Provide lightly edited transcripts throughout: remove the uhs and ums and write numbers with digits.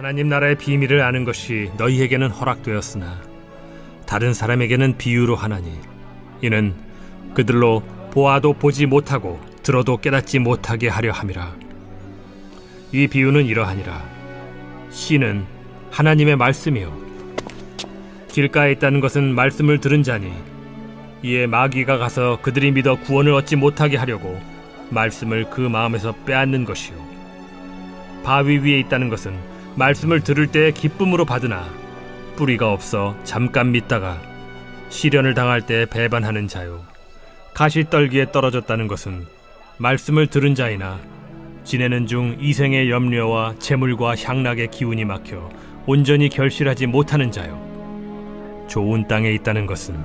하나님 나라의 비밀을 아는 것이 너희에게는 허락되었으나 다른 사람에게는 비유로 하나니 이는 그들로 보아도 보지 못하고 들어도 깨닫지 못하게 하려 함이라. 이 비유는 이러하니라. 씨는 하나님의 말씀이요 길가에 있다는 것은 말씀을 들은 자니 이에 마귀가 가서 그들이 믿어 구원을 얻지 못하게 하려고 말씀을 그 마음에서 빼앗는 것이요 바위 위에 있다는 것은 말씀을 들을 때에 기쁨으로 받으나 뿌리가 없어 잠깐 믿다가 시련을 당할 때 배반하는 자요 가시떨기에 떨어졌다는 것은 말씀을 들은 자이나 지내는 중 이생의 염려와 재물과 향락의 기운이 막혀 온전히 결실하지 못하는 자요 좋은 땅에 있다는 것은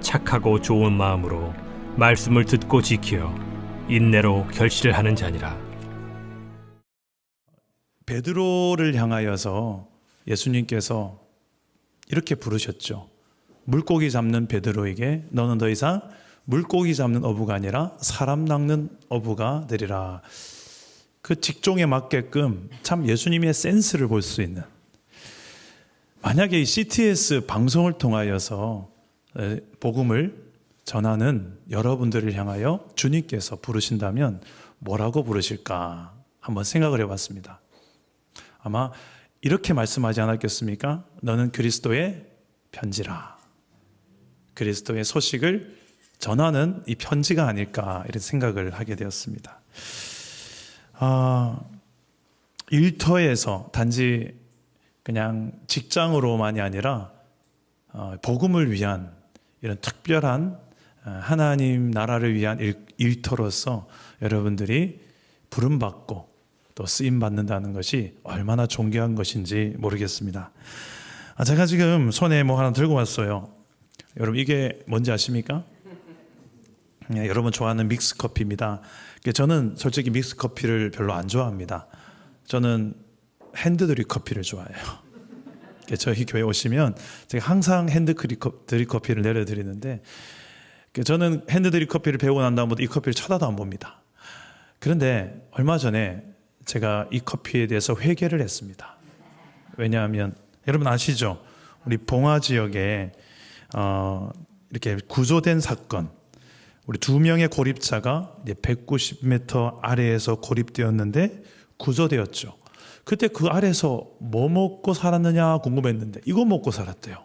착하고 좋은 마음으로 말씀을 듣고 지키어 인내로 결실을 하는 자니라. 베드로를 향하여서 예수님께서 이렇게 부르셨죠. 물고기 잡는 베드로에게 너는 더 이상 물고기 잡는 어부가 아니라 사람 낚는 어부가 되리라. 그 직종에 맞게끔 참 예수님의 센스를 볼 수 있는, 만약에 이 CTS 방송을 통하여서 복음을 전하는 여러분들을 향하여 주님께서 부르신다면 뭐라고 부르실까 한번 생각을 해봤습니다. 아마 이렇게 말씀하지 않았겠습니까? 너는 그리스도의 편지라. 그리스도의 소식을 전하는 이 편지가 아닐까 이런 생각을 하게 되었습니다. 일터에서 단지 그냥 직장으로만이 아니라 복음을 위한 이런 특별한 하나님 나라를 위한 일터로서 여러분들이 부름받고 또 쓰임받는다는 것이 얼마나 존귀한 것인지 모르겠습니다. 제가 지금 손에 뭐 하나 들고 왔어요. 여러분 이게 뭔지 아십니까? 여러분 좋아하는 믹스커피입니다. 저는 솔직히 믹스커피를 별로 안 좋아합니다. 저는 핸드드립 커피를 좋아해요. 저희 교회 오시면 제가 항상 핸드드립 커피를 내려드리는데 저는 핸드드립 커피를 배우고 난 다음부터 이 커피를 쳐다도 안 봅니다. 그런데 얼마 전에 제가 이 커피에 대해서 회개를 했습니다. 왜냐하면 여러분 아시죠? 우리 봉화 지역에 이렇게 구조된 사건, 우리 2명의 고립자가 190m 아래에서 고립되었는데 구조되었죠. 그때 그 아래에서 뭐 먹고 살았느냐 궁금했는데 이거 먹고 살았대요.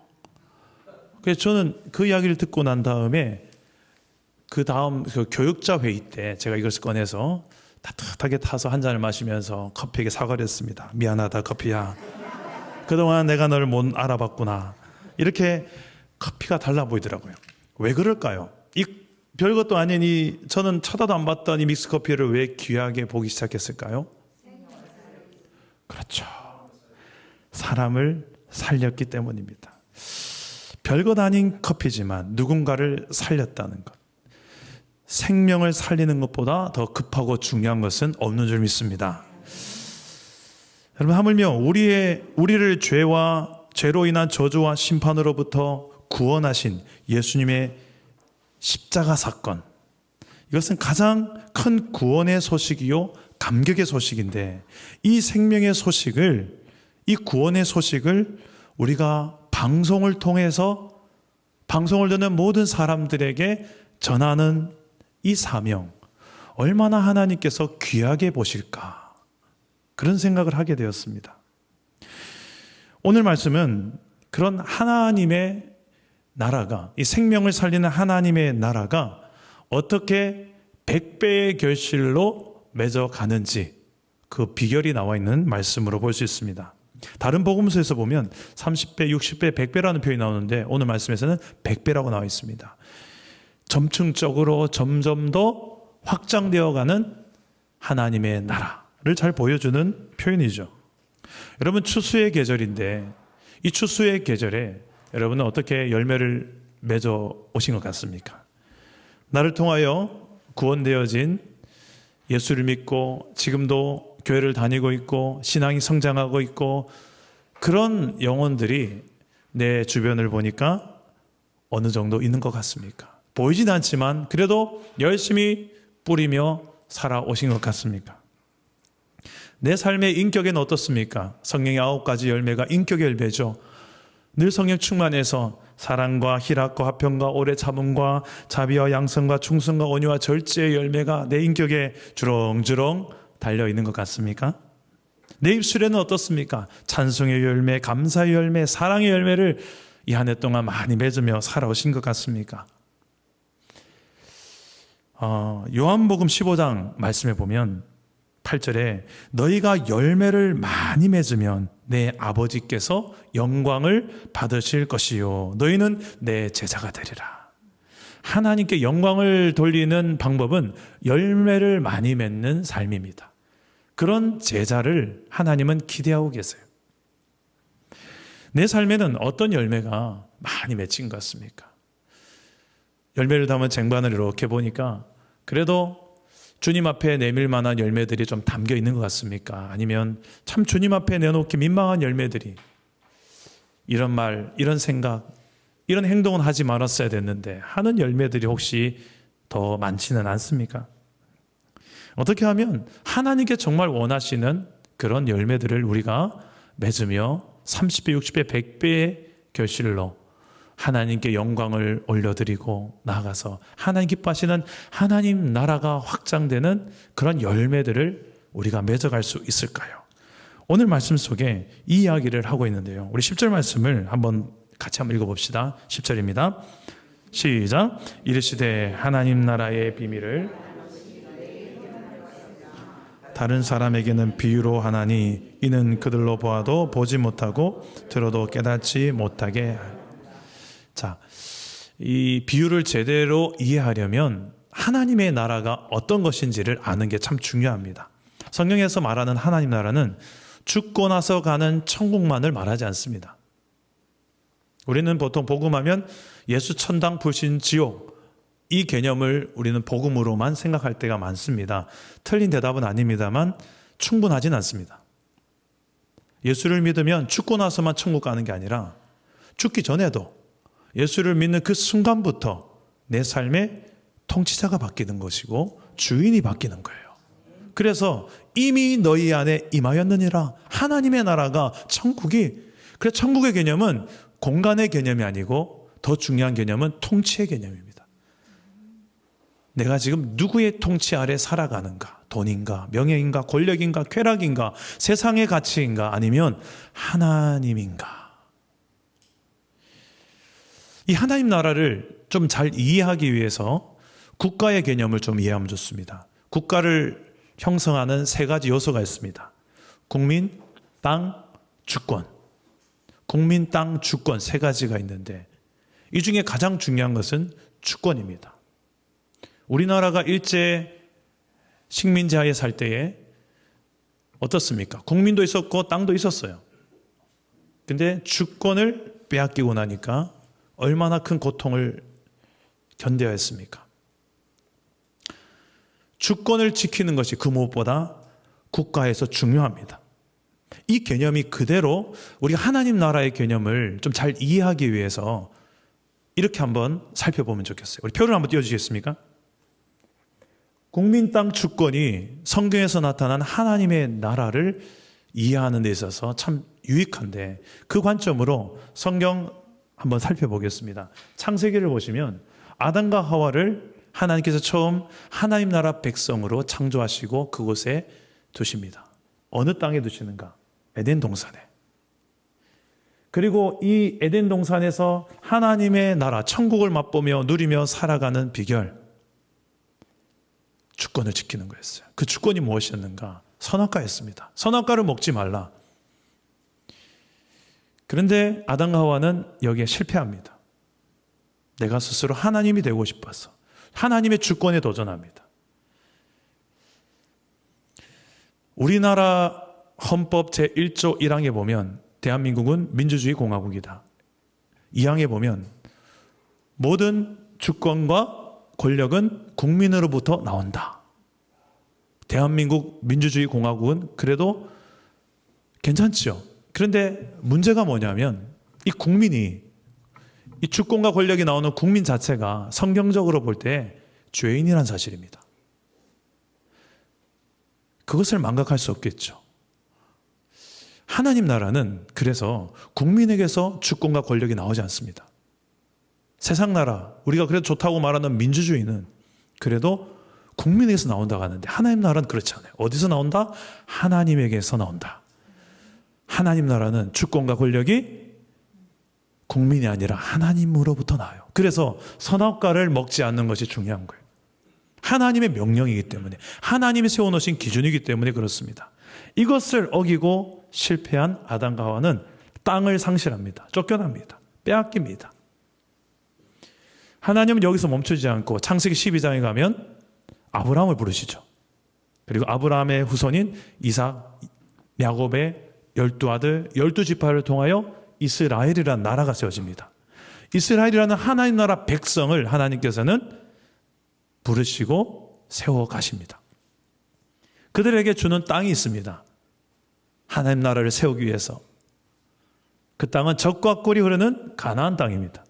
그래서 저는 그 이야기를 듣고 난 다음에 그 다음 그 교육자 회의 때 제가 이것을 꺼내서 따뜻하게 타서 한 잔을 마시면서 커피에게 사과를 했습니다. 미안하다 커피야. 그동안 내가 너를 못 알아봤구나. 이렇게 커피가 달라 보이더라고요. 왜 그럴까요? 이 별것도 아닌 저는 쳐다도 안 봤던 이 믹스커피를 왜 귀하게 보기 시작했을까요? 그렇죠. 사람을 살렸기 때문입니다. 별것 아닌 커피지만 누군가를 살렸다는 것. 생명을 살리는 것보다 더 급하고 중요한 것은 없는 줄 믿습니다. 여러분 하물며 우리를 죄로 인한 저주와 심판으로부터 구원하신 예수님의 십자가 사건, 이것은 가장 큰 구원의 소식이요 감격의 소식인데 이 생명의 소식을, 이 구원의 소식을 우리가 방송을 통해서 방송을 듣는 모든 사람들에게 전하는 이 사명, 얼마나 하나님께서 귀하게 보실까 그런 생각을 하게 되었습니다. 오늘 말씀은 그런 하나님의 나라가, 이 생명을 살리는 하나님의 나라가 어떻게 100배의 결실로 맺어가는지 그 비결이 나와 있는 말씀으로 볼 수 있습니다. 다른 복음서에서 보면 30배, 60배, 100배라는 표현이 나오는데 오늘 말씀에서는 100배라고 나와 있습니다. 점층적으로 점점 더 확장되어가는 하나님의 나라를 잘 보여주는 표현이죠. 여러분 추수의 계절인데 이 추수의 계절에 여러분은 어떻게 열매를 맺어 오신 것 같습니까? 나를 통하여 구원되어진 예수를 믿고 지금도 교회를 다니고 있고 신앙이 성장하고 있고 그런 영혼들이 내 주변을 보니까 어느 정도 있는 것 같습니까? 보이진 않지만 그래도 열심히 뿌리며 살아오신 것 같습니까? 내 삶의 인격에는 어떻습니까? 성령의 9가지 열매가 인격의 열매죠. 늘 성령 충만해서 사랑과 희락과 화평과 오래 참음과 자비와 양성과 충성과 온유와 절제의 열매가 내 인격에 주렁주렁 달려있는 것 같습니까? 내 입술에는 어떻습니까? 찬송의 열매, 감사의 열매, 사랑의 열매를 이 한 해 동안 많이 맺으며 살아오신 것 같습니까? 요한복음 15장 말씀에 보면 8절에 너희가 열매를 많이 맺으면 내 아버지께서 영광을 받으실 것이요 너희는 내 제자가 되리라. 하나님께 영광을 돌리는 방법은 열매를 많이 맺는 삶입니다. 그런 제자를 하나님은 기대하고 계세요. 내 삶에는 어떤 열매가 많이 맺힌 것 같습니까? 열매를 담은 쟁반을 이렇게 보니까 그래도 주님 앞에 내밀 만한 열매들이 좀 담겨 있는 것 같습니까? 아니면 참 주님 앞에 내놓기 민망한 열매들이 이런 말, 이런 생각, 이런 행동은 하지 말았어야 됐는데 하는 열매들이 혹시 더 많지는 않습니까? 어떻게 하면 하나님께 정말 원하시는 그런 열매들을 우리가 맺으며 30배, 60배, 100배의 결실로 하나님께 영광을 올려드리고 나아가서 하나님 기뻐하시는 하나님 나라가 확장되는 그런 열매들을 우리가 맺어갈 수 있을까요? 오늘 말씀 속에 이 이야기를 하고 있는데요. 우리 10절 말씀을 같이 한번 읽어봅시다. 10절입니다. 시작. 이르시되 하나님 나라의 비밀을 다른 사람에게는 비유로 하나니 이는 그들로 보아도 보지 못하고 들어도 깨닫지 못하게. 자, 이 비유를 제대로 이해하려면 하나님의 나라가 어떤 것인지를 아는 게 참 중요합니다. 성경에서 말하는 하나님 나라는 죽고 나서 가는 천국만을 말하지 않습니다. 우리는 보통 복음하면 예수 천당 불신 지옥 이 개념을 우리는 복음으로만 생각할 때가 많습니다. 틀린 대답은 아닙니다만 충분하진 않습니다. 예수를 믿으면 죽고 나서만 천국 가는 게 아니라 죽기 전에도 예수를 믿는 그 순간부터 내 삶의 통치자가 바뀌는 것이고 주인이 바뀌는 거예요. 그래서 이미 너희 안에 임하였느니라. 하나님의 나라가 천국이, 그래서 천국의 개념은 공간의 개념이 아니고 더 중요한 개념은 통치의 개념입니다. 내가 지금 누구의 통치 아래 살아가는가? 돈인가? 명예인가? 권력인가? 쾌락인가? 세상의 가치인가? 아니면 하나님인가? 이 하나님 나라를 좀 잘 이해하기 위해서 국가의 개념을 좀 이해하면 좋습니다. 국가를 형성하는 3가지 요소가 있습니다. 국민, 땅, 주권. 국민, 땅, 주권 3가지가 있는데 이 중에 가장 중요한 것은 주권입니다. 우리나라가 일제 식민지하에 살 때에 어떻습니까? 국민도 있었고 땅도 있었어요. 근데 주권을 빼앗기고 나니까 얼마나 큰 고통을 견뎌야 했습니까? 주권을 지키는 것이 그 무엇보다 국가에서 중요합니다. 이 개념이 그대로 우리가 하나님 나라의 개념을 좀 잘 이해하기 위해서 이렇게 한번 살펴보면 좋겠어요. 우리 표를 한번 띄워주시겠습니까? 국민 땅 주권이 성경에서 나타난 하나님의 나라를 이해하는 데 있어서 참 유익한데 그 관점으로 성경 한번 살펴보겠습니다. 창세기를 보시면 아담과 하와를 하나님께서 처음 하나님 나라 백성으로 창조하시고 그곳에 두십니다. 어느 땅에 두시는가? 에덴 동산에. 그리고 이 에덴 동산에서 하나님의 나라 천국을 맛보며 누리며 살아가는 비결, 주권을 지키는 거였어요. 그 주권이 무엇이었는가? 선악과였습니다. 선악과를 먹지 말라. 그런데 아담과 하와는 여기에 실패합니다. 내가 스스로 하나님이 되고 싶어서 하나님의 주권에 도전합니다. 우리나라 헌법 제1조 1항에 보면 대한민국은 민주주의 공화국이다. 2항에 보면 모든 주권과 권력은 국민으로부터 나온다. 대한민국 민주주의 공화국은 그래도 괜찮죠. 그런데 문제가 뭐냐면 이 국민이, 이 주권과 권력이 나오는 국민 자체가 성경적으로 볼 때 죄인이란 사실입니다. 그것을 망각할 수 없겠죠. 하나님 나라는 그래서 국민에게서 주권과 권력이 나오지 않습니다. 세상 나라, 우리가 그래도 좋다고 말하는 민주주의는 그래도 국민에게서 나온다고 하는데 하나님 나라는 그렇지 않아요. 어디서 나온다? 하나님에게서 나온다. 하나님 나라는 주권과 권력이 국민이 아니라 하나님으로부터 나와요. 그래서 선악과를 먹지 않는 것이 중요한 거예요. 하나님의 명령이기 때문에, 하나님이 세워놓으신 기준이기 때문에 그렇습니다. 이것을 어기고 실패한 아담과 하와는 땅을 상실합니다. 쫓겨납니다. 빼앗깁니다. 하나님은 여기서 멈추지 않고 창세기 12장에 가면 아브라함을 부르시죠. 그리고 아브라함의 후손인 이삭, 야곱의 12아들, 12지파를 통하여 이스라엘이라는 나라가 세워집니다. 이스라엘이라는 하나님 나라 백성을 하나님께서는 부르시고 세워가십니다. 그들에게 주는 땅이 있습니다. 하나님 나라를 세우기 위해서. 그 땅은 젖과 꿀이 흐르는 가나안 땅입니다.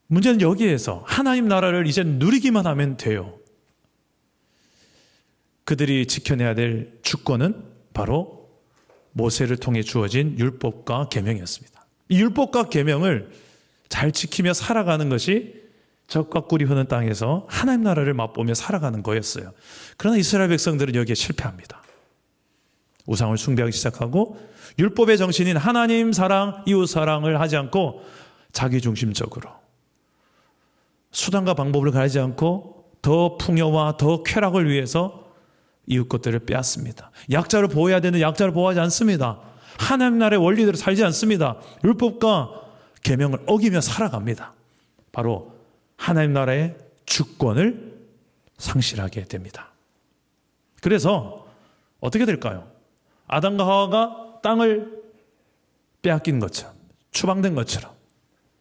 문제는 여기에서 하나님 나라를 이제 누리기만 하면 돼요. 그들이 지켜내야 될 주권은 바로 모세를 통해 주어진 율법과 계명이었습니다. 이 율법과 계명을 잘 지키며 살아가는 것이 젖과 꿀이 흐르는 땅에서 하나님 나라를 맛보며 살아가는 거였어요. 그러나 이스라엘 백성들은 여기에 실패합니다. 우상을 숭배하기 시작하고 율법의 정신인 하나님 사랑, 이웃 사랑을 하지 않고 자기중심적으로 수단과 방법을 가리지 않고 더 풍요와 더 쾌락을 위해서 이웃 것들을 빼앗습니다. 약자를 보호해야 되는 약자를 보호하지 않습니다. 하나님 나라의 원리대로 살지 않습니다. 율법과 계명을 어기며 살아갑니다. 바로 하나님 나라의 주권을 상실하게 됩니다. 그래서 어떻게 될까요? 아담과 하와가 땅을 빼앗긴 것처럼, 추방된 것처럼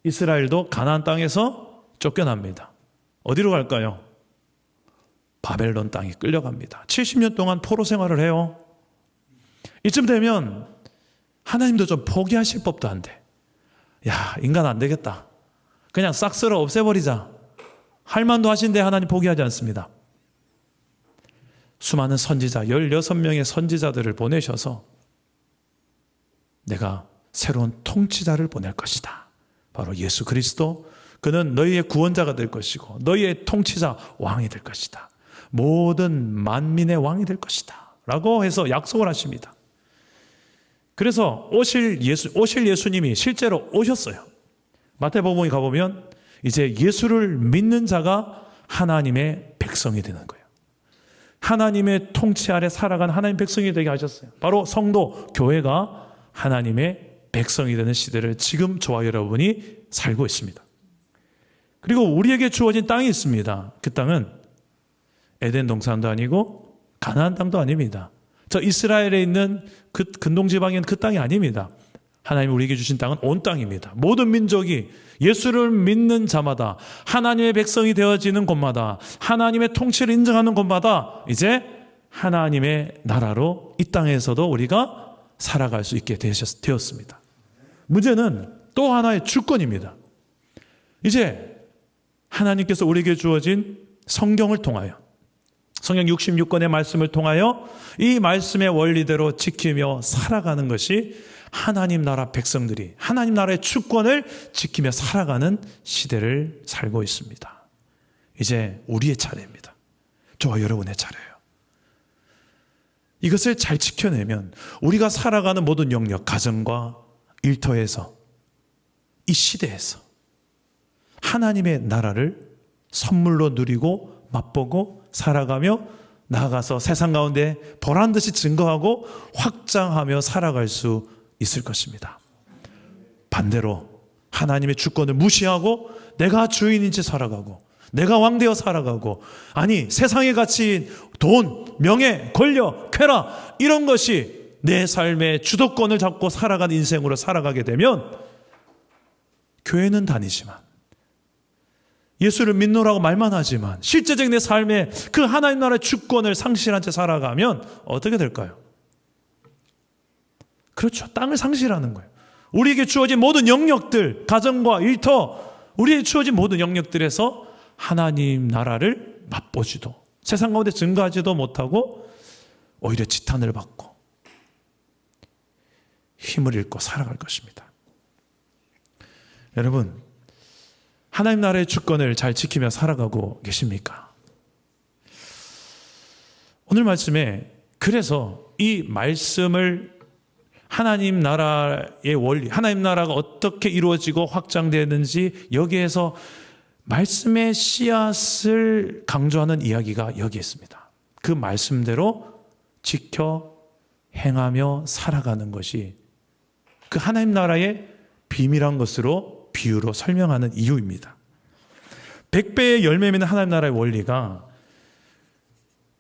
이스라엘도 가나안 땅에서 쫓겨납니다. 어디로 갈까요? 바벨론 땅에 끌려갑니다. 70년 동안 포로 생활을 해요. 이쯤 되면 하나님도 좀 포기하실 법도 한데, 야, 인간 안 되겠다. 그냥 싹 쓸어 없애버리자. 할 만도 하신데 하나님 포기하지 않습니다. 수많은 선지자, 16명의 선지자들을 보내셔서 내가 새로운 통치자를 보낼 것이다. 바로 예수 그리스도. 그는 너희의 구원자가 될 것이고 너희의 통치자 왕이 될 것이다. 모든 만민의 왕이 될 것이다. 라고 해서 약속을 하십니다. 그래서 오실 예수님이 실제로 오셨어요. 마태복음에 가보면 이제 예수를 믿는 자가 하나님의 백성이 되는 거예요. 하나님의 통치 아래 살아간 하나님 백성이 되게 하셨어요. 바로 성도, 교회가 하나님의 백성이 되는 시대를 지금 저와 여러분이 살고 있습니다. 그리고 우리에게 주어진 땅이 있습니다. 그 땅은 에덴 동산도 아니고 가나안 땅도 아닙니다. 저 이스라엘에 있는 그 근동지방에 있는 그 땅이 아닙니다. 하나님이 우리에게 주신 땅은 온 땅입니다. 모든 민족이 예수를 믿는 자마다 하나님의 백성이 되어지는 곳마다 하나님의 통치를 인정하는 곳마다 이제 하나님의 나라로 이 땅에서도 우리가 살아갈 수 있게 되었습니다. 문제는 또 하나의 주권입니다. 이제 하나님께서 우리에게 주어진 성경을 통하여 성경 66권의 말씀을 통하여 이 말씀의 원리대로 지키며 살아가는 것이 하나님 나라 백성들이 하나님 나라의 주권을 지키며 살아가는 시대를 살고 있습니다. 이제 우리의 차례입니다. 저와 여러분의 차례예요. 이것을 잘 지켜내면 우리가 살아가는 모든 영역, 가정과 일터에서 이 시대에서 하나님의 나라를 선물로 누리고 맛보고 살아가며 나아가서 세상 가운데 보란듯이 증거하고 확장하며 살아갈 수 있을 것입니다. 반대로 하나님의 주권을 무시하고 내가 주인인 채 살아가고 내가 왕되어 살아가고 아니 세상의 가치인 돈, 명예, 권력, 쾌락 이런 것이 내 삶의 주도권을 잡고 살아가는 인생으로 살아가게 되면 교회는 다니지만 예수를 믿노라고 말만 하지만 실제적인 내 삶에 그 하나님 나라의 주권을 상실한 채 살아가면 어떻게 될까요? 그렇죠. 땅을 상실하는 거예요. 우리에게 주어진 모든 영역들, 가정과 일터, 우리에게 주어진 모든 영역들에서 하나님 나라를 맛보지도 세상 가운데 증거하지도 못하고 오히려 지탄을 받고 힘을 잃고 살아갈 것입니다. 여러분, 하나님 나라의 주권을 잘 지키며 살아가고 계십니까? 오늘 말씀에 그래서 이 말씀을 하나님 나라의 원리, 하나님 나라가 어떻게 이루어지고 확장되는지 여기에서 말씀의 씨앗을 강조하는 이야기가 여기 있습니다. 그 말씀대로 지켜 행하며 살아가는 것이 그 하나님 나라의 비밀한 것으로 비유로 설명하는 이유입니다. 100배의 열매 맺는 하나님 나라의 원리가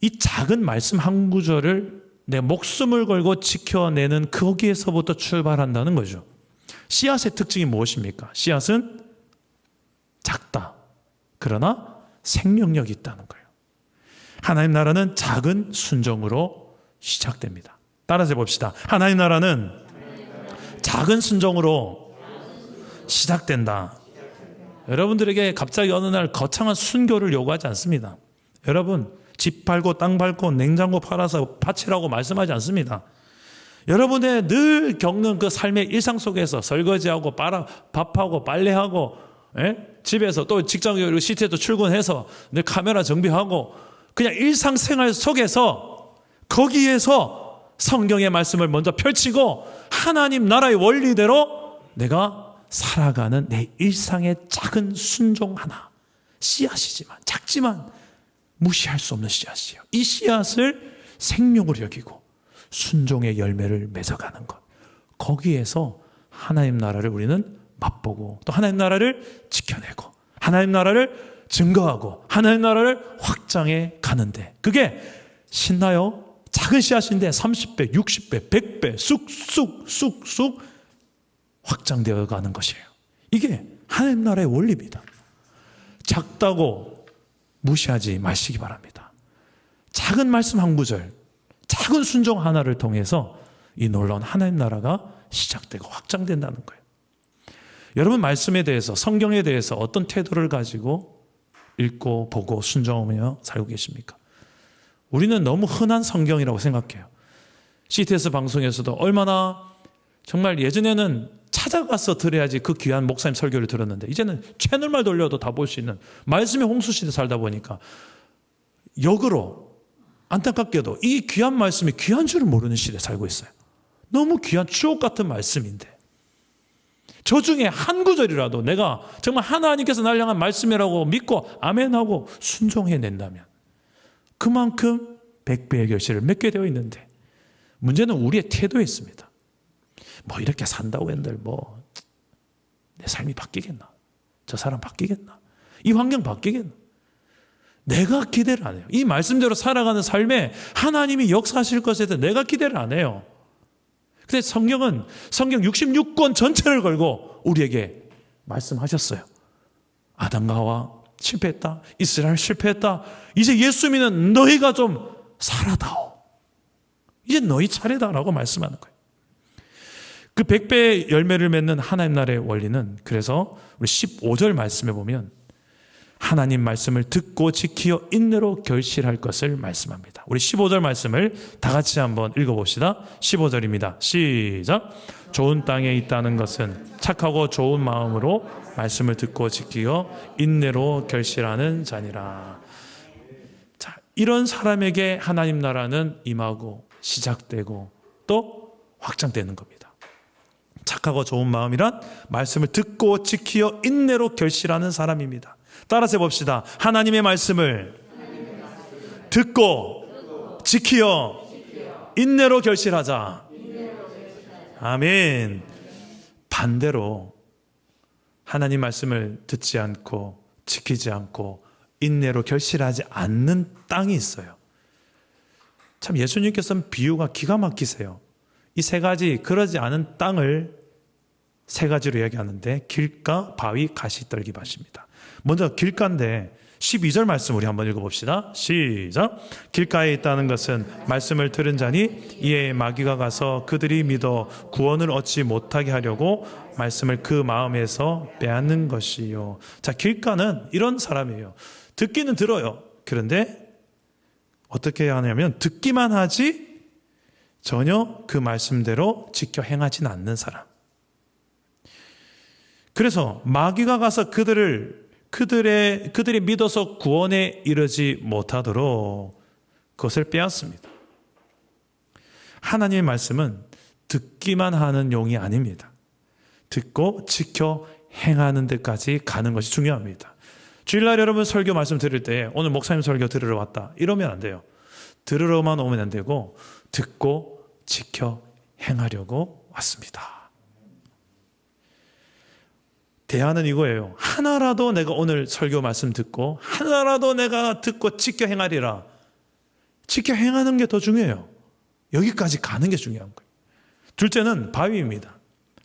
이 작은 말씀 한 구절을 내 목숨을 걸고 지켜내는 거기에서부터 출발한다는 거죠. 씨앗의 특징이 무엇입니까? 씨앗은 작다. 그러나 생명력이 있다는 거예요. 하나님 나라는 작은 순종으로 시작됩니다. 따라서 해봅시다. 하나님 나라는 작은 순종으로 시작된다. 여러분들에게 갑자기 어느 날 거창한 순교를 요구하지 않습니다. 여러분, 집 팔고 땅 팔고 냉장고 팔아서 바치라고 말씀하지 않습니다. 여러분의 늘 겪는 그 삶의 일상 속에서 설거지하고 밥하고 빨래하고 집에서 또 직장 시티에도 출근해서 늘 카메라 정비하고 그냥 일상생활 속에서 거기에서 성경의 말씀을 먼저 펼치고 하나님 나라의 원리대로 내가 살아가는 내 일상의 작은 순종 하나, 씨앗이지만 작지만 무시할 수 없는 씨앗이에요. 이 씨앗을 생명으로 여기고 순종의 열매를 맺어가는 것, 거기에서 하나님 나라를 우리는 맛보고 또 하나님 나라를 지켜내고 하나님 나라를 증거하고 하나님 나라를 확장해 가는데, 그게 신나요? 작은 씨앗인데 30배, 60배, 100배 쑥쑥 확장되어 가는 것이에요. 이게 하나님 나라의 원리입니다. 작다고 무시하지 마시기 바랍니다. 작은 말씀 한 구절, 작은 순종 하나를 통해서 이 놀라운 하나님 나라가 시작되고 확장된다는 거예요. 여러분, 말씀에 대해서, 성경에 대해서 어떤 태도를 가지고 읽고 보고 순종하며 살고 계십니까? 우리는 너무 흔한 성경이라고 생각해요. CTS 방송에서도 얼마나 정말 예전에는 찾아가서 들어야지 그 귀한 목사님 설교를 들었는데 이제는 채널만 돌려도 다 볼 수 있는 말씀의 홍수시대 살다 보니까 역으로 안타깝게도 이 귀한 말씀이 귀한 줄을 모르는 시대에 살고 있어요. 너무 귀한 추억 같은 말씀인데 저 중에 한 구절이라도 내가 정말 하나님께서 날 향한 말씀이라고 믿고 아멘하고 순종해낸다면 그만큼 100배의 결실을 맺게 되어 있는데, 문제는 우리의 태도에 있습니다. 뭐 이렇게 산다고 한들 뭐 내 삶이 바뀌겠나? 저 사람 바뀌겠나? 이 환경 바뀌겠나? 내가 기대를 안 해요. 이 말씀대로 살아가는 삶에 하나님이 역사하실 것에 대해 내가 기대를 안 해요. 근데 성경은 성경 66권 전체를 걸고 우리에게 말씀하셨어요. 아담과 하와 실패했다. 이스라엘 실패했다. 이제 예수 믿는 너희가 좀 살아다오. 이제 너희 차례다라고 말씀하는 거예요. 그 100배의 열매를 맺는 하나님 나라의 원리는, 그래서 우리 15절 말씀에 보면 하나님 말씀을 듣고 지키어 인내로 결실할 것을 말씀합니다. 우리 15절 말씀을 다 같이 한번 읽어봅시다. 15절입니다. 시작. 좋은 땅에 있다는 것은 착하고 좋은 마음으로 말씀을 듣고 지키어 인내로 결실하는 자니라. 자, 이런 사람에게 하나님 나라는 임하고 시작되고 또 확장되는 겁니다. 착하고 좋은 마음이란 말씀을 듣고 지키어 인내로 결실하는 사람입니다. 따라서 해봅시다. 하나님의 말씀을 듣고 지키어 인내로 결실하자. 아멘. 반대로 하나님 말씀을 듣지 않고 지키지 않고 인내로 결실하지 않는 땅이 있어요. 참, 예수님께서는 비유가 기가 막히세요. 이 세 가지, 그러지 않은 땅을 세 가지로 이야기하는데, 길가, 바위, 가시떨기 밭입니다. 먼저 길가인데 12절 말씀 우리 한번 읽어봅시다. 시작. 길가에 있다는 것은 말씀을 들은 자니 이에 마귀가 가서 그들이 믿어 구원을 얻지 못하게 하려고 말씀을 그 마음에서 빼앗는 것이요. 자, 길가는 이런 사람이에요. 듣기는 들어요. 그런데 어떻게 해야 하냐면 듣기만 하지 전혀 그 말씀대로 지켜 행하진 않는 사람. 그래서 마귀가 가서 그들이 믿어서 구원에 이르지 못하도록 그것을 빼앗습니다. 하나님의 말씀은 듣기만 하는 용이 아닙니다. 듣고 지켜 행하는 데까지 가는 것이 중요합니다. 주일날 여러분 설교 말씀 들을 때 오늘 목사님 설교 들으러 왔다 이러면 안 돼요. 들으러만 오면 안 되고 듣고 지켜 행하려고 왔습니다. 대안은 이거예요. 하나라도 내가 오늘 설교 말씀 듣고 하나라도 내가 듣고 지켜 행하리라. 지켜 행하는 게 더 중요해요. 여기까지 가는 게 중요한 거예요. 둘째는 바위입니다.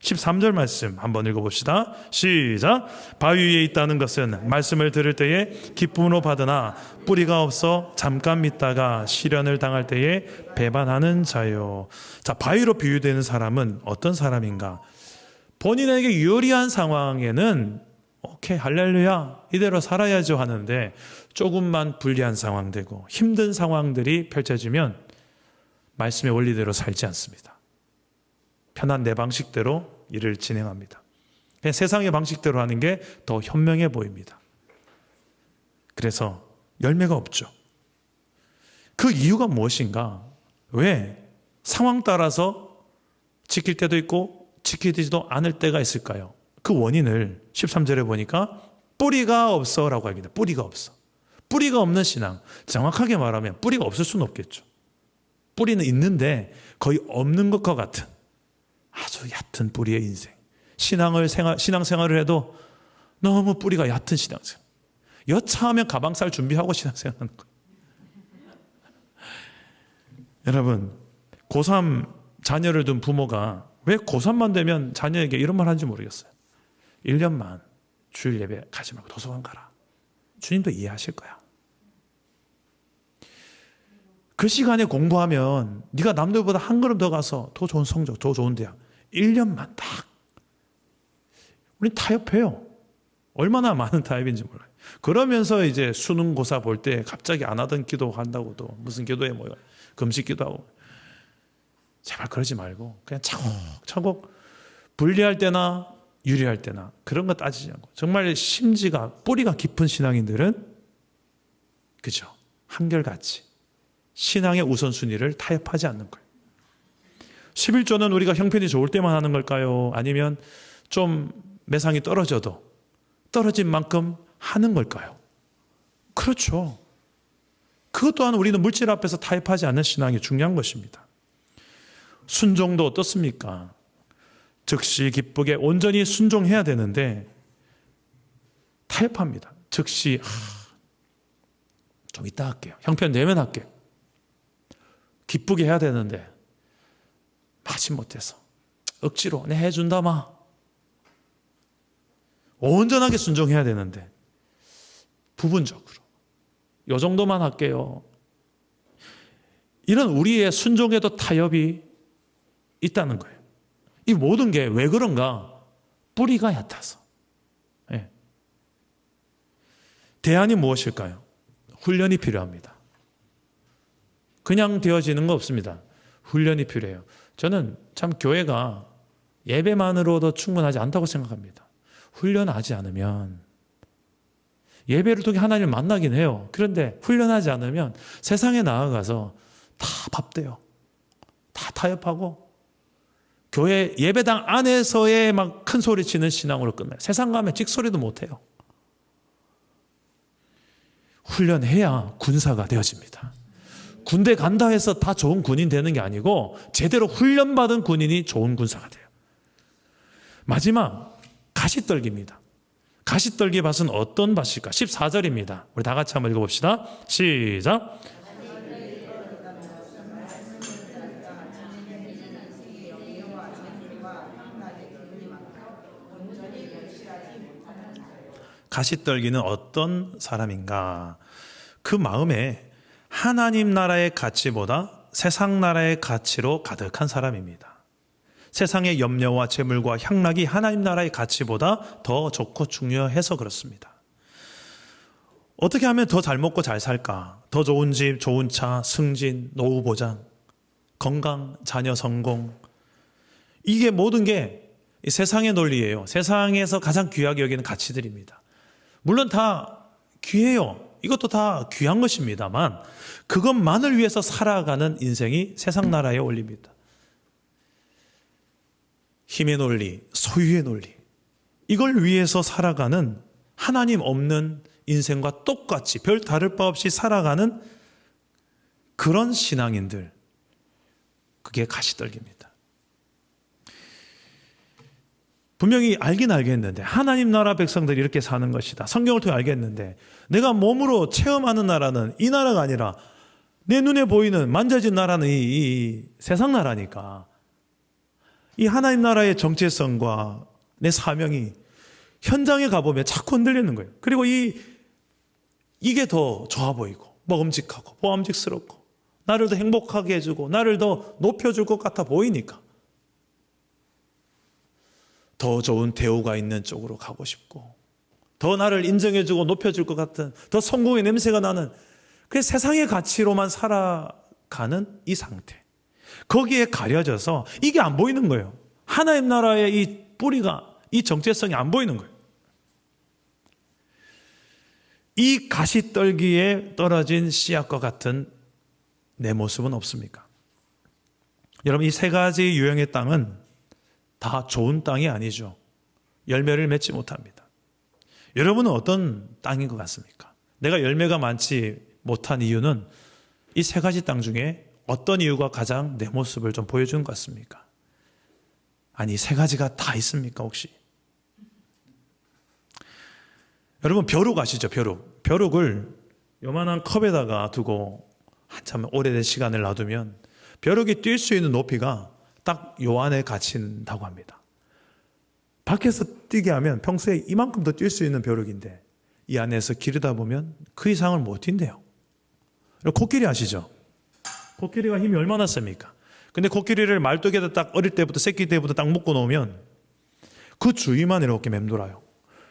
13절 말씀 한번 읽어봅시다. 시작. 바위 위에 있다는 것은 말씀을 들을 때에 기쁨으로 받으나 뿌리가 없어 잠깐 믿다가 시련을 당할 때에 배반하는 자요. 자, 바위로 비유되는 사람은 어떤 사람인가? 본인에게 유리한 상황에는 오케이 할렐루야 이대로 살아야죠 하는데 조금만 불리한 상황 되고 힘든 상황들이 펼쳐지면 말씀의 원리대로 살지 않습니다. 편한 내 방식대로 일을 진행합니다. 그냥 세상의 방식대로 하는 게 더 현명해 보입니다. 그래서 열매가 없죠. 그 이유가 무엇인가? 왜 상황 따라서 지킬 때도 있고 지키지도 않을 때가 있을까요? 그 원인을 13절에 보니까 뿌리가 없어라고 합니다. 뿌리가 없어. 뿌리가 없는 신앙. 정확하게 말하면 뿌리가 없을 수는 없겠죠. 뿌리는 있는데 거의 없는 것과 같은 아주 얕은 뿌리의 인생. 신앙생활을 해도 너무 뿌리가 얕은 신앙생활. 여차하면 가방 쌀 준비하고 신앙생활 하는 거예요. 여러분, 고3 자녀를 둔 부모가 왜 고3만 되면 자녀에게 이런 말 하는지 모르겠어요. 1년만 주일 예배 가지 말고 도서관 가라. 주님도 이해하실 거야. 그 시간에 공부하면 네가 남들보다 한 걸음 더 가서 더 좋은 성적, 더 좋은 대학 1년만 딱. 우리 타협해요. 얼마나 많은 타협인지 몰라요. 그러면서 이제 수능고사 볼 때 갑자기 안 하던 기도 한다고 또 무슨 기도에 뭐야 금식 기도하고 제발 그러지 말고 그냥 차곡차곡 불리할 때나 유리할 때나 그런 거 따지지 않고 정말 심지가 뿌리가 깊은 신앙인들은 그죠? 한결같이 신앙의 우선순위를 타협하지 않는 거예요. 11조는 우리가 형편이 좋을 때만 하는 걸까요? 아니면 좀 매상이 떨어져도 떨어진 만큼 하는 걸까요? 그렇죠. 그것 또한 우리는 물질 앞에서 타협하지 않는 신앙이 중요한 것입니다. 순종도 어떻습니까? 즉시 기쁘게 온전히 순종해야 되는데 타협합니다. 즉시 좀 이따 할게요. 형편 내면 할게요. 기쁘게 해야 되는데 마침 못해서 억지로 내 해준다 마. 온전하게 순종해야 되는데 부분적으로 요 정도만 할게요. 이런 우리의 순종에도 타협이 있다는 거예요. 이 모든 게 왜 그런가? 뿌리가 얕아서. 네. 대안이 무엇일까요? 훈련이 필요합니다. 그냥 되어지는 거 없습니다. 훈련이 필요해요. 저는 참 교회가 예배만으로도 충분하지 않다고 생각합니다. 훈련하지 않으면 예배를 통해 하나님을 만나긴 해요. 그런데 훈련하지 않으면 세상에 나아가서 다 밥돼요. 다 타협하고 교회 예배당 안에서의 막 큰 소리 치는 신앙으로 끝나요. 세상 가면 찍소리도 못해요. 훈련해야 군사가 되어집니다. 군대 간다 해서 다 좋은 군인 되는 게 아니고 제대로 훈련받은 군인이 좋은 군사가 돼요. 마지막 가시떨기입니다. 가시떨기 밭은 어떤 밭일까? 14절입니다. 우리 다 같이 한번 읽어봅시다. 시작. 가시떨기는 어떤 사람인가? 그 마음에 하나님 나라의 가치보다 세상 나라의 가치로 가득한 사람입니다. 세상의 염려와 재물과 향락이 하나님 나라의 가치보다 더 좋고 중요해서 그렇습니다. 어떻게 하면 더 잘 먹고 잘 살까? 더 좋은 집, 좋은 차, 승진, 노후 보장. 건강, 자녀 성공, 이게 모든 게 이 세상의 논리예요. 세상에서 가장 귀하게 여기는 가치들입니다. 물론 다 귀해요. 이것도 다 귀한 것입니다만 그것만을 위해서 살아가는 인생이 세상 나라의 원리입니다. 힘의 논리, 소유의 논리, 이걸 위해서 살아가는 하나님 없는 인생과 똑같이 별 다를 바 없이 살아가는 그런 신앙인들, 그게 가시떨기입니다. 분명히 알긴 알겠는데 하나님 나라 백성들이 이렇게 사는 것이다. 성경을 통해 알겠는데 내가 몸으로 체험하는 나라는 이 나라가 아니라 내 눈에 보이는 만져진 나라는 이 세상 나라니까 이 하나님 나라의 정체성과 내 사명이 현장에 가보면 자꾸 흔들리는 거예요. 그리고 이게 더 좋아 보이고 먹음직하고 보암직스럽고 나를 더 행복하게 해주고 나를 더 높여줄 것 같아 보이니까 더 좋은 대우가 있는 쪽으로 가고 싶고 더 나를 인정해주고 높여줄 것 같은 더 성공의 냄새가 나는 그 세상의 가치로만 살아가는 이 상태, 거기에 가려져서 이게 안 보이는 거예요. 하나님 나라의 이 뿌리가, 이 정체성이 안 보이는 거예요. 이 가시떨기에 떨어진 씨앗과 같은 내 모습은 없습니까? 여러분, 이 세 가지 유형의 땅은 다 좋은 땅이 아니죠. 열매를 맺지 못합니다. 여러분은 어떤 땅인 것 같습니까? 내가 열매가 많지 못한 이유는 이 세 가지 땅 중에 어떤 이유가 가장 내 모습을 좀 보여준 것 같습니까? 아니, 세 가지가 다 있습니까, 혹시? 여러분, 벼룩 아시죠? 벼룩. 벼룩을 요만한 컵에다가 두고 한참 오래된 시간을 놔두면 벼룩이 뛸 수 있는 높이가 딱 요 안에 갇힌다고 합니다. 밖에서 뛰게 하면 평소에 이만큼 더 뛸 수 있는 벼룩인데 이 안에서 기르다 보면 그 이상을 못 뛴대요. 코끼리 아시죠? 코끼리가 힘이 얼마나 셉니까? 근데 코끼리를 말뚝에다 딱 어릴 때부터 새끼 때부터 딱 묶어 놓으면 그 주위만 이렇게 맴돌아요.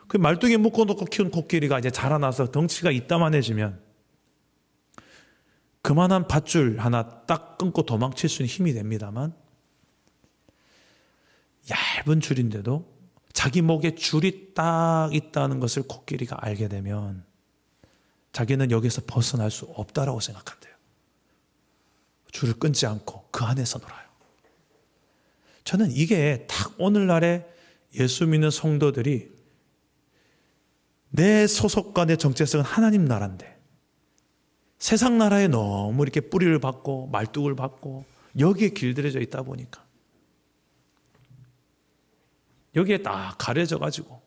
그 말뚝에 묶어 놓고 키운 코끼리가 이제 자라나서 덩치가 이따만해지면 그만한 밧줄 하나 딱 끊고 도망칠 수 있는 힘이 됩니다만 얇은 줄인데도 자기 목에 줄이 딱 있다는 것을 코끼리가 알게 되면 자기는 여기서 벗어날 수 없다라고 생각한대요. 줄을 끊지 않고 그 안에서 놀아요. 저는 이게 딱 오늘날의 예수 믿는 성도들이 내 소속과 내 정체성은 하나님 나라인데 세상 나라에 너무 이렇게 뿌리를 받고 말뚝을 받고 여기에 길들여져 있다 보니까 여기에 딱 가려져 가지고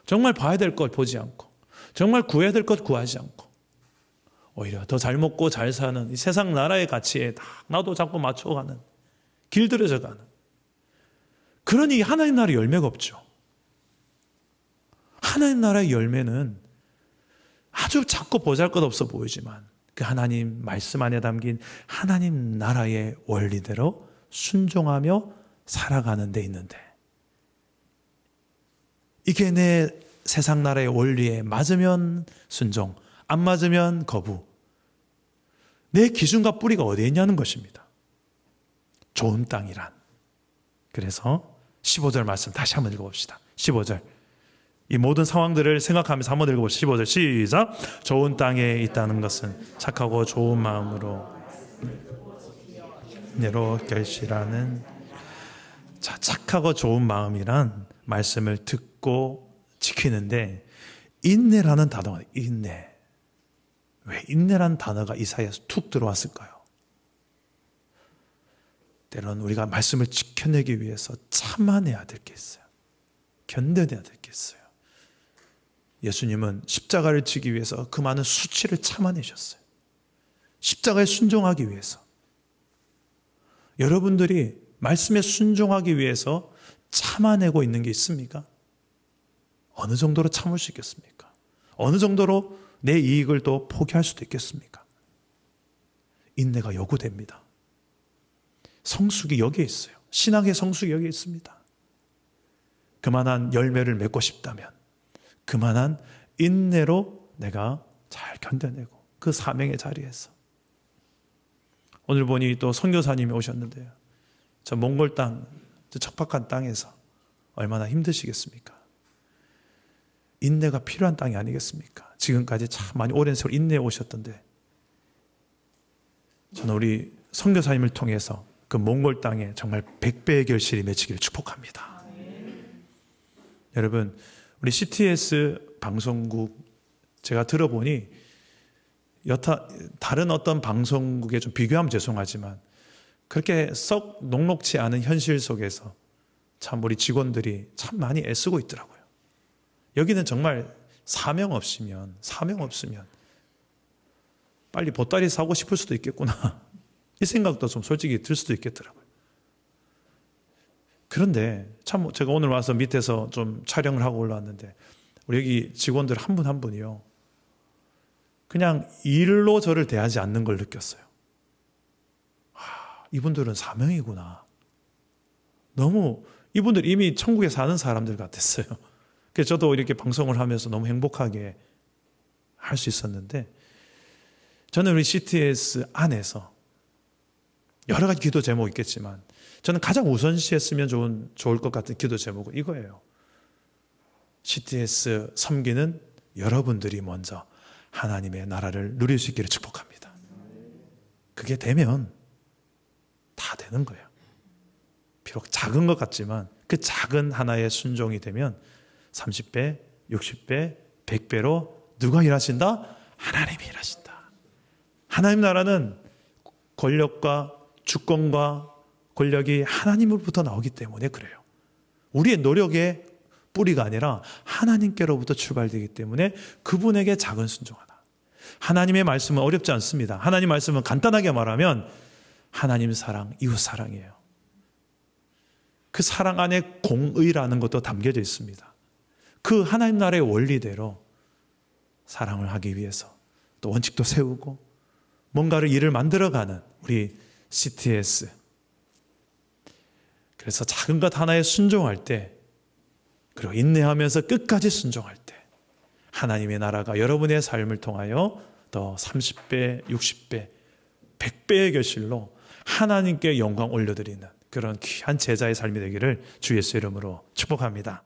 정말 봐야 될 것 보지 않고 정말 구해야 될 것 구하지 않고 오히려 더 잘 먹고 잘 사는 이 세상 나라의 가치에 딱 나도 자꾸 맞춰가는 길들여져 가는 그러니 하나님 나라의 열매가 없죠. 하나님 나라의 열매는 아주 작고 보잘것없어 보이지만 그 하나님 말씀 안에 담긴 하나님 나라의 원리대로 순종하며 살아가는 데 있는데 이게 내 세상 나라의 원리에 맞으면 순종, 안 맞으면 거부. 내 기준과 뿌리가 어디에 있냐는 것입니다. 좋은 땅이란. 그래서 15절 말씀 다시 한번 읽어봅시다. 15절. 이 모든 상황들을 생각하면서 한번 읽어봅시다. 15절 시작. 좋은 땅에 있다는 것은 착하고 좋은 마음으로 내로 결실하는 자, 착하고 좋은 마음이란 말씀을 듣고 지키는데 인내라는 단어가 인내. 왜 인내라는 단어가 이사야에서 툭 들어왔을까요? 때로는 우리가 말씀을 지켜내기 위해서 참아내야 될 게 있어요. 견뎌내야 될 게 있어요. 예수님은 십자가를 지기 위해서 그 많은 수치를 참아내셨어요. 십자가에 순종하기 위해서. 여러분들이 말씀에 순종하기 위해서 참아내고 있는 게 있습니까? 어느 정도로 참을 수 있겠습니까? 어느 정도로 내 이익을 또 포기할 수도 있겠습니까? 인내가 요구됩니다. 성숙이 여기에 있어요. 신앙의 성숙이 여기에 있습니다. 그만한 열매를 맺고 싶다면 그만한 인내로 내가 잘 견뎌내고 그 사명의 자리에서 오늘 보니 또 선교사님이 오셨는데요. 저 몽골 땅, 저 척박한 땅에서 얼마나 힘드시겠습니까? 인내가 필요한 땅이 아니겠습니까? 지금까지 참 많이 오랜 세월 인내해 오셨던데 저는 우리 선교사님을 통해서 그 몽골 땅에 정말 100배의 결실이 맺히기를 축복합니다. 여러분, 우리 CTS 방송국 제가 들어보니 여타 다른 어떤 방송국에 좀 비교하면 죄송하지만 그렇게 썩 녹록치 않은 현실 속에서 참 우리 직원들이 참 많이 애쓰고 있더라고요. 여기는 정말 사명 없으면 빨리 보따리 사고 싶을 수도 있겠구나. 이 생각도 좀 솔직히 들 수도 있겠더라고요. 그런데 참 제가 오늘 와서 밑에서 좀 촬영을 하고 올라왔는데 우리 여기 직원들 한 분 한 분이요. 그냥 일로 저를 대하지 않는 걸 느꼈어요. 이분들은 사명이구나. 너무 이분들 이미 천국에 사는 사람들 같았어요. 그래서 저도 이렇게 방송을 하면서 너무 행복하게 할 수 있었는데 저는 우리 CTS 안에서 여러 가지 기도 제목이 있겠지만 저는 가장 우선시했으면 좋을 것 같은 기도 제목은 이거예요. CTS 섬기는 여러분들이 먼저 하나님의 나라를 누릴 수 있기를 축복합니다. 그게 되면 다 되는 거예요. 비록 작은 것 같지만 그 작은 하나의 순종이 되면 30배, 60배, 100배로 누가 일하신다? 하나님이 일하신다. 하나님 나라는 권력과 주권과 권력이 하나님으로부터 나오기 때문에 그래요. 우리의 노력의 뿌리가 아니라 하나님께로부터 출발되기 때문에 그분에게 작은 순종하다. 하나님의 말씀은 어렵지 않습니다. 하나님 말씀은 간단하게 말하면 하나님 사랑, 이웃 사랑이에요. 그 사랑 안에 공의라는 것도 담겨져 있습니다. 그 하나님 나라의 원리대로 사랑을 하기 위해서 또 원칙도 세우고 뭔가를 일을 만들어가는 우리 CTS. 그래서 작은 것 하나에 순종할 때 그리고 인내하면서 끝까지 순종할 때 하나님의 나라가 여러분의 삶을 통하여 더 30배, 60배, 100배의 결실로 하나님께 영광 올려드리는 그런 귀한 제자의 삶이 되기를 주 예수의 이름으로 축복합니다.